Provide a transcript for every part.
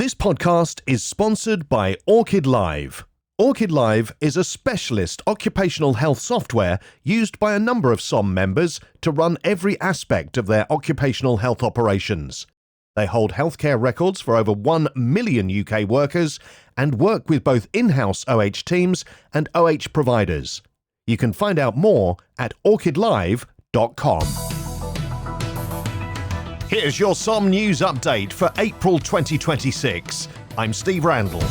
This podcast is sponsored by Orchid Live. Orchid Live is a specialist occupational health software used by a number of SOM members to run every aspect of their occupational health operations. They hold healthcare records for over 1 million UK workers and work with both in-house OH teams and OH providers. You can find out more at orchidlive.com. Here's your SOM News Update for April 2026. I'm Steve Randall.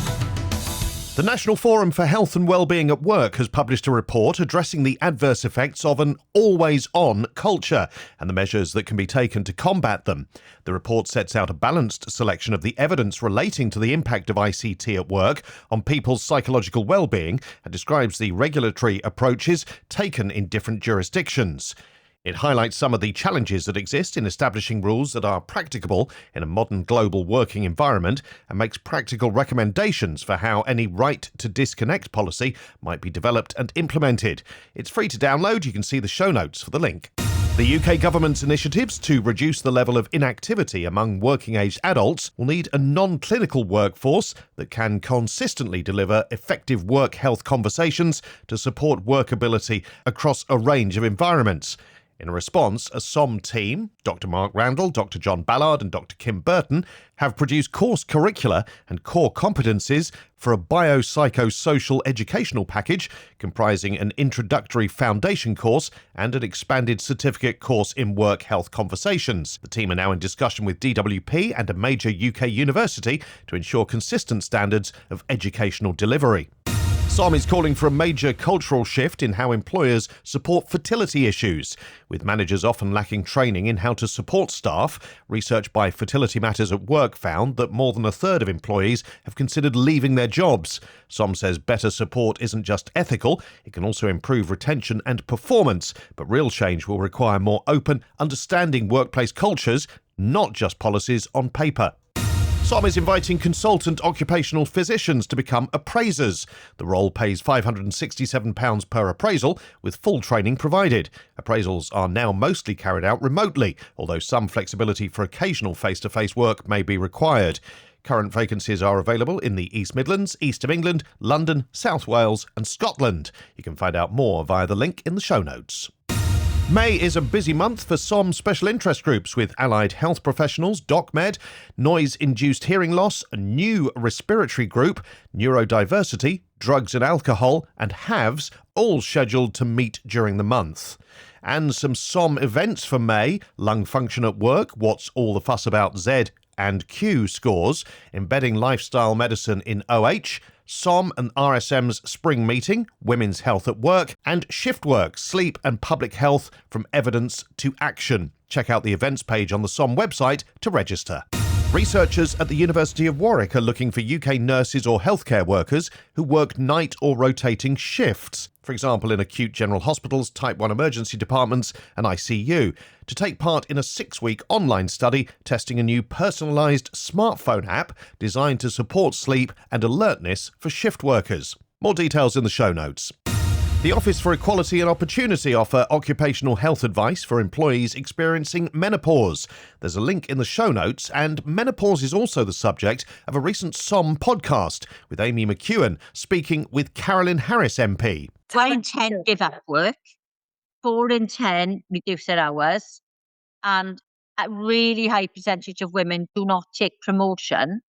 The National Forum for Health and Wellbeing at Work has published a report addressing the adverse effects of an always-on culture and the measures that can be taken to combat them. The report sets out a balanced selection of the evidence relating to the impact of ICT at work on people's psychological well-being and describes the regulatory approaches taken in different jurisdictions. It highlights some of the challenges that exist in establishing rules that are practicable in a modern global working environment and makes practical recommendations for how any right to disconnect policy might be developed and implemented. It's free to download. You can see the show notes for the link. The UK government's initiatives to reduce the level of inactivity among working-aged adults will need a non-clinical workforce that can consistently deliver effective work health conversations to support workability across a range of environments. In response, a SOM team, Dr. Mark Randall, Dr. John Ballard and Dr. Kim Burton, have produced course curricula and core competencies for a biopsychosocial educational package comprising an introductory foundation course and an expanded certificate course in work health conversations. The team are now in discussion with DWP and a major UK university to ensure consistent standards of educational delivery. SOM is calling for a major cultural shift in how employers support fertility issues. With managers often lacking training in how to support staff, research by Fertility Matters at Work found that more than a third of employees have considered leaving their jobs. SOM says better support isn't just ethical, it can also improve retention and performance, but real change will require more open, understanding workplace cultures, not just policies on paper. SOM is inviting consultant occupational physicians to become appraisers. The role pays £567 per appraisal, with full training provided. Appraisals are now mostly carried out remotely, although some flexibility for occasional face-to-face work may be required. Current vacancies are available in the East Midlands, East of England, London, South Wales and Scotland. You can find out more via the link in the show notes. May is a busy month for SOM special interest groups with allied health professionals, DocMed, noise-induced hearing loss, a new respiratory group, neurodiversity, drugs and alcohol, and HAVs, all scheduled to meet during the month. And some SOM events for May: lung function at work, what's all the fuss about Z and Q scores, embedding lifestyle medicine in OH, SOM and RSM's spring meeting, women's health at work, and shift work, sleep and public health from evidence to action. Check out the events page on the SOM website to register. Researchers at the University of Warwick are looking for UK nurses or healthcare workers who work night or rotating shifts, for example in acute general hospitals, type 1 emergency departments and ICU, to take part in a 6-week online study testing a new personalised smartphone app designed to support sleep and alertness for shift workers. More details in the show notes. The Office for Equality and Opportunity offer occupational health advice for employees experiencing menopause. There's a link in the show notes, and menopause is also the subject of a recent SOM podcast with Amy McEwen speaking with Carolyn Harris MP. 5 in 10 give up work, 4 in 10 reduce their hours, and a really high percentage of women do not take promotion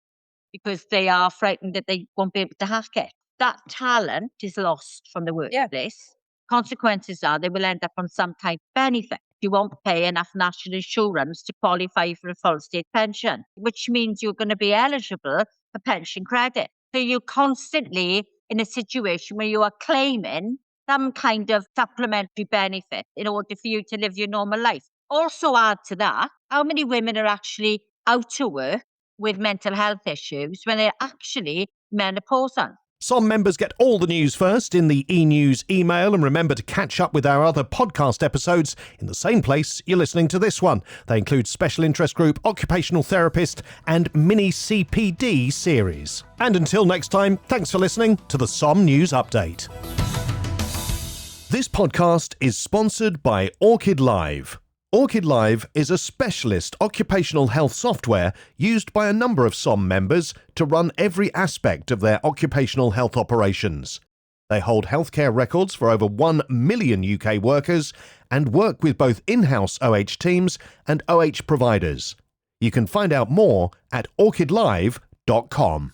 because they are frightened that they won't be able to hack it. That talent is lost from the workplace. Consequences are they will end up on some type of benefit. You won't pay enough national insurance to qualify for a full state pension, which means you're going to be eligible for pension credit. So you're constantly in a situation where you are claiming some kind of supplementary benefit in order for you to live your normal life. Also add to that, how many women are actually out of work with mental health issues when they're actually menopausal? SOM members get all the news first in the e-news email, and remember to catch up with our other podcast episodes in the same place you're listening to this one. They include Special Interest Group, Occupational Therapist and Mini CPD series. And until next time, thanks for listening to the SOM News Update. This podcast is sponsored by Orchid Live. Orchid Live is a specialist occupational health software used by a number of SOM members to run every aspect of their occupational health operations. They hold healthcare records for over 1 million UK workers and work with both in-house OH teams and OH providers. You can find out more at orchidlive.com.